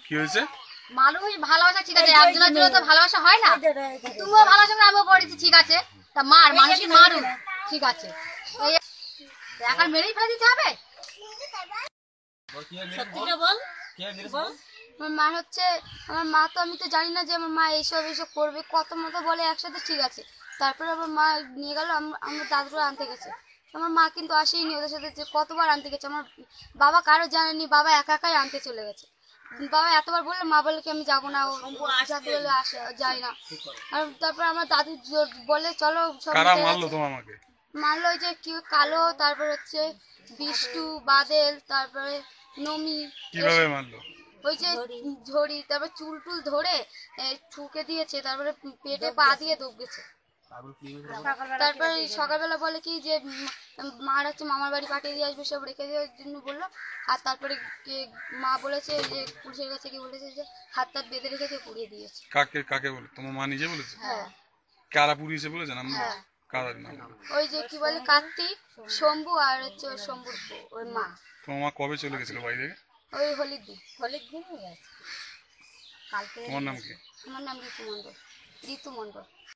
কি হয়েছে? মানুষ ভালোবাসা ঠিক আছে, একজনের জন্য তো ভালোবাসা হয় না। তুমিও ভালোবাসা, আমিও পড়েছি ঠিক আছে। তা মানুষই মারুক ঠিক আছে, এখন মেরেই ফেলে দিতে হবে। আমার মা হচ্ছে, আমার মা তো আমি তো জানি না যে আমার মা এইসব করবে, কত মতো বলে একসাথে ঠিক আছে। তারপরে আমার মা নিয়ে গেল, আমার দাদুরা আনতে গেছে। আমার মা কিন্তু আসেইনি ওদের সাথে, যে কতবার আনতে গেছে। আমার বাবা কারো জানেনি, বাবা একা একাই আনতে চলে গেছে। বাবা এতবার বললে মা বলে কি আমি যাবো না, ও যাকে বলে আসে যায় না। আর তারপর আমার দাদু বলে চলো সব মারলো, ওই যে কি কালো, তারপর হচ্ছে বিষ্টু, বাদেল, তারপরে নমি। কিভাবে মারলো? ওই যে ঝড়ি, তারপর চুল টুল ধরে ঠুকে দিয়েছে, তারপরে পেটে পা দিয়ে দৌড়েছে। তারপরে সকালবেলা বলে কি যে মার হচ্ছে মামার বাড়ি পাঠিয়ে দিয়ে আসবে, সব রেখে দেওয়ার জন্য বললো। আর তারপরে মা বলেছে যে পুলিশের কাছে কি বলেছে যে হাত টাত বেঁধে রেখে দিয়ে পুড়িয়ে দিয়েছে। কাকে কাকে বলে? তোমার মা নিজে বলেছে? হ্যাঁ। কারা পুড়িয়েছে বলেছেন? হ্যাঁ, কাদের নাম? ওই যে কি বলে কার্তিক, শম্ভু, আর হচ্ছে ওই শম্ভুর ওই মা। তোমার মা কবে চলে গেছিল বাড়ি থেকে? ওই হোলির দিন গেছে। তোমার নাম কি? আমার নাম ঋতু মণ্ডল।